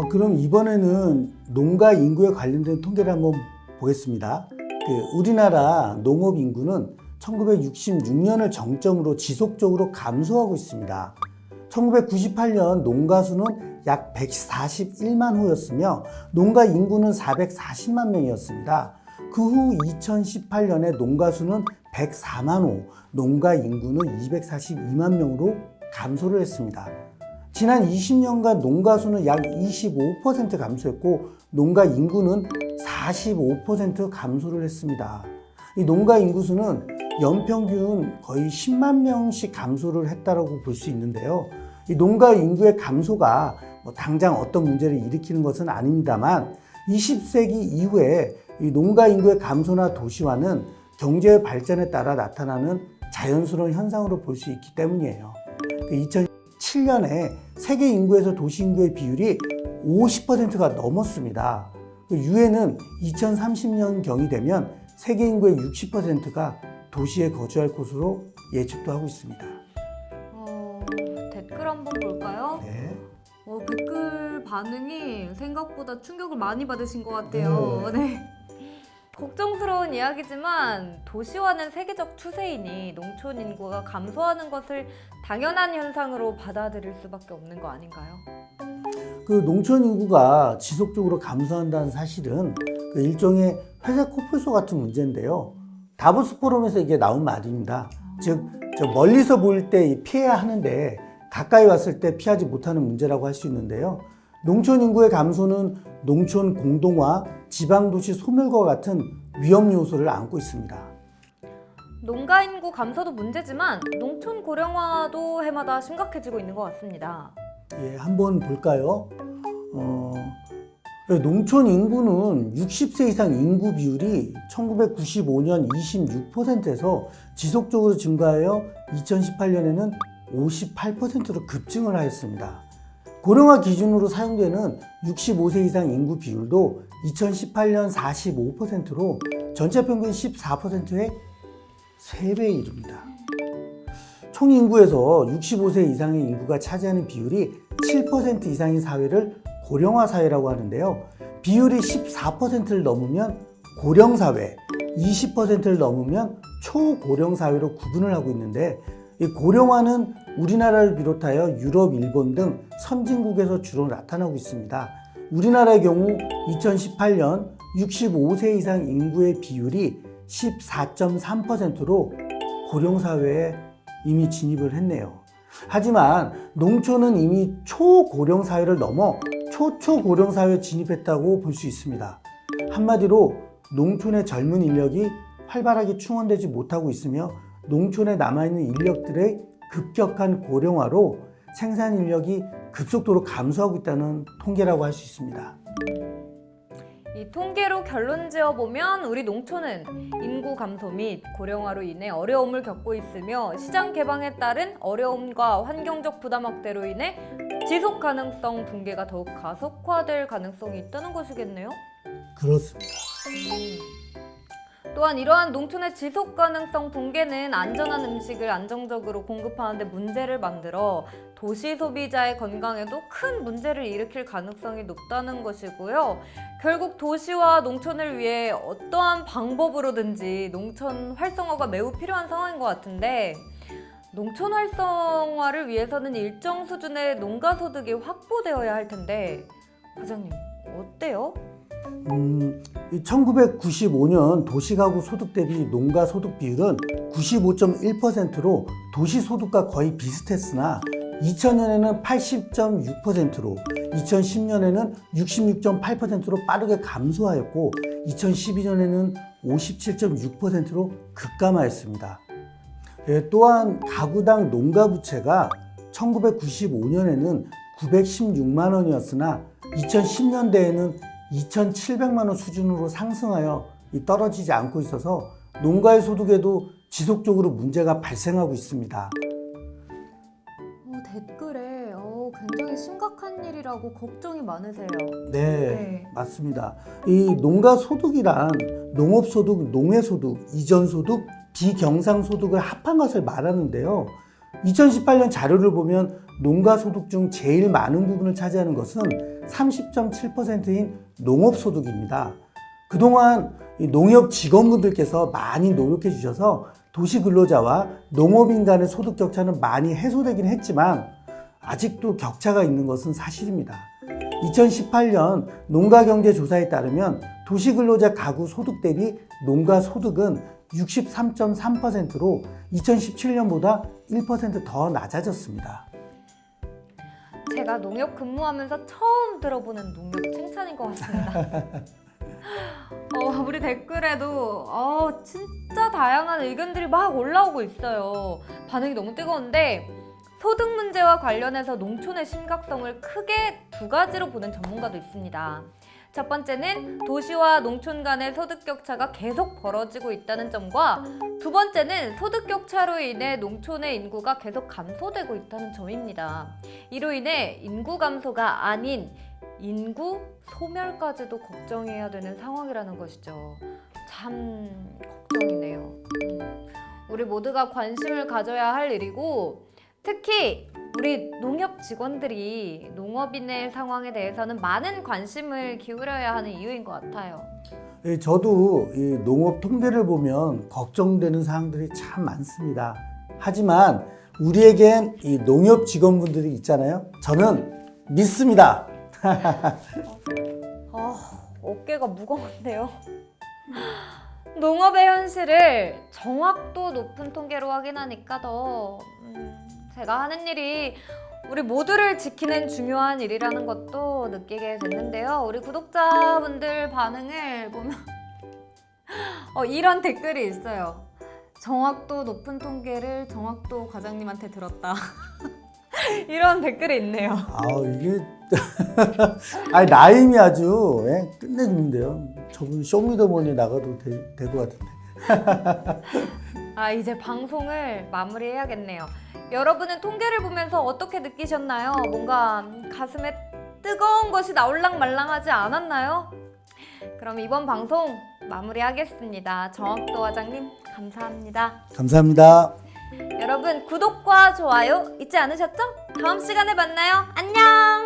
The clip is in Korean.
그럼 이번에는 농가 인구에 관련된 통계를 한번 보겠습니다. 우리나라 농업 인구는 1966년을 정점으로 지속적으로 감소하고 있습니다. 1998년 농가 수는 약 141만 호였으며 농가 인구는 440만 명이었습니다. 그 후 2018년에 농가 수는 104만 호, 농가 인구는 242만 명으로 감소를 했습니다. 지난 20년간 농가 수는 약 25% 감소했고 농가 인구는 45% 감소를 했습니다. 이 농가 인구 수는 연평균 거의 10만 명씩 감소를 했다고 볼 수 있는데요. 이 농가 인구의 감소가 당장 어떤 문제를 일으키는 것은 아닙니다만 20세기 이후에 이 농가 인구의 감소나 도시화는 경제 발전에 따라 나타나는 자연스러운 현상으로 볼 수 있기 때문이에요. 2007년에 세계 인구에서 도시 인구의 비율이 50%가 넘었습니다. 유엔은 2030년경이 되면 세계 인구의 60%가 도시에 거주할 것으로 예측도 하고 있습니다. 댓글 한번 볼까요? 네. 댓글 반응이 생각보다 충격을 많이 받으신 것 같아요. 네. 걱정스러운 이야기지만 도시화는 세계적 추세이니 농촌 인구가 감소하는 것을 당연한 현상으로 받아들일 수밖에 없는 거 아닌가요? 농촌 인구가 지속적으로 감소한다는 사실은 일종의 회색 코뿔소 같은 문제인데요. 다보스 포럼에서 이게 나온 말입니다. 즉, 멀리서 보일 때 피해야 하는데 가까이 왔을 때 피하지 못하는 문제라고 할 수 있는데요. 농촌 인구의 감소는 농촌 공동화, 지방도시 소멸과 같은 위험 요소를 안고 있습니다. 농가 인구 감소도 문제지만 농촌 고령화도 해마다 심각해지고 있는 것 같습니다. 예, 한번 볼까요? 농촌 인구는 60세 이상 인구 비율이 1995년 26%에서 지속적으로 증가하여 2018년에는 58%로 급증을 하였습니다. 고령화 기준으로 사용되는 65세 이상 인구 비율도 2018년 45%로 전체 평균 14%의 3배에 이릅니다. 총 인구에서 65세 이상의 인구가 차지하는 비율이 7% 이상인 사회를 고령화 사회라고 하는데요. 비율이 14%를 넘으면 고령 사회, 20%를 넘으면 초고령 사회로 구분을 하고 있는데 이 고령화는 우리나라를 비롯하여 유럽, 일본 등 선진국에서 주로 나타나고 있습니다. 우리나라의 경우 2018년 65세 이상 인구의 비율이 14.3%로 고령사회에 이미 진입을 했네요. 하지만 농촌은 이미 초고령사회를 넘어 초초고령사회에 진입했다고 볼 수 있습니다. 한마디로 농촌의 젊은 인력이 활발하게 충원되지 못하고 있으며 농촌에 남아있는 인력들의 급격한 고령화로 생산 인력이 급속도로 감소하고 있다는 통계라고 할 수 있습니다. 이 통계로 결론 지어보면 우리 농촌은 인구 감소 및 고령화로 인해 어려움을 겪고 있으며 시장 개방에 따른 어려움과 환경적 부담 확대로 인해 지속 가능성 붕괴가 더욱 가속화될 가능성이 있다는 것이겠네요? 그렇습니다. 또한 이러한 농촌의 지속 가능성 붕괴는 안전한 음식을 안정적으로 공급하는 데 문제를 만들어 도시 소비자의 건강에도 큰 문제를 일으킬 가능성이 높다는 것이고요. 결국 도시와 농촌을 위해 어떠한 방법으로든지 농촌 활성화가 매우 필요한 상황인 것 같은데 농촌 활성화를 위해서는 일정 수준의 농가 소득이 확보되어야 할 텐데 과장님 어때요? 1995년 도시가구 소득 대비 농가 소득 비율은 95.1%로 도시 소득과 거의 비슷했으나 2000년에는 80.6%로 2010년에는 66.8%로 빠르게 감소하였고 2012년에는 57.6%로 급감하였습니다. 또한 가구당 농가 부채가 1995년에는 916만 원이었으나 2010년대에는 2,700만 원 수준으로 상승하여 떨어지지 않고 있어서 농가의 소득에도 지속적으로 문제가 발생하고 있습니다. 댓글에 굉장히 심각한 일이라고 걱정이 많으세요. 네, 맞습니다. 이 농가 소득이란 농업 소득, 농해 소득, 이전 소득, 비경상 소득을 합한 것을 말하는데요. 2018년 자료를 보면 농가 소득 중 제일 많은 부분을 차지하는 것은 30.7%인 농업소득입니다. 그동안 이 농협 직원분들께서 많이 노력해 주셔서 도시근로자와 농업인 간의 소득 격차는 많이 해소되긴 했지만 아직도 격차가 있는 것은 사실입니다. 2018년 농가경제조사에 따르면 도시근로자 가구 소득 대비 농가 소득은 63.3%로 2017년보다 1% 더 낮아졌습니다. 제가 농협 근무하면서 처음 들어보는 농협 칭찬인 것 같습니다. 우리 댓글에도 진짜 다양한 의견들이 막 올라오고 있어요. 반응이 너무 뜨거운데 소득 문제와 관련해서 농촌의 심각성을 크게 두 가지로 보는 전문가도 있습니다. 첫 번째는 도시와 농촌 간의 소득 격차가 계속 벌어지고 있다는 점과 두 번째는 소득 격차로 인해 농촌의 인구가 계속 감소되고 있다는 점입니다. 이로 인해 인구 감소가 아닌 인구 소멸까지도 걱정해야 되는 상황이라는 것이죠. 참 걱정이네요. 우리 모두가 관심을 가져야 할 일이고 특히 우리 농협 직원들이 농업인의 상황에 대해서는 많은 관심을 기울여야 하는 이유인 것 같아요. 저도 이 농업 통계를 보면 걱정되는 사항들이 참 많습니다. 하지만 우리에겐 이 농협 직원분들이 있잖아요. 저는 믿습니다. 어깨가 무거운데요. 농업의 현실을 정확도 높은 통계로 확인하니까 더 제가 하는 일이 우리 모두를 지키는 중요한 일이라는 것도 느끼게 됐는데요. 우리 구독자분들 반응을 보면 이런 댓글이 있어요. 정확도 높은 통계를 정확도 과장님한테 들었다. 이런 댓글이 있네요. 이게 라임이 아주 끝내주는데요. 저분 쇼미더머니 나가도 될 것 같은데. 이제 방송을 마무리해야겠네요. 여러분은 통계를 보면서 어떻게 느끼셨나요? 뭔가 가슴에 뜨거운 것이 나올랑말랑하지 않았나요? 그럼 이번 방송 마무리하겠습니다. 정확도 과장님 감사합니다. 감사합니다. 여러분 구독과 좋아요 잊지 않으셨죠? 다음 시간에 만나요. 안녕!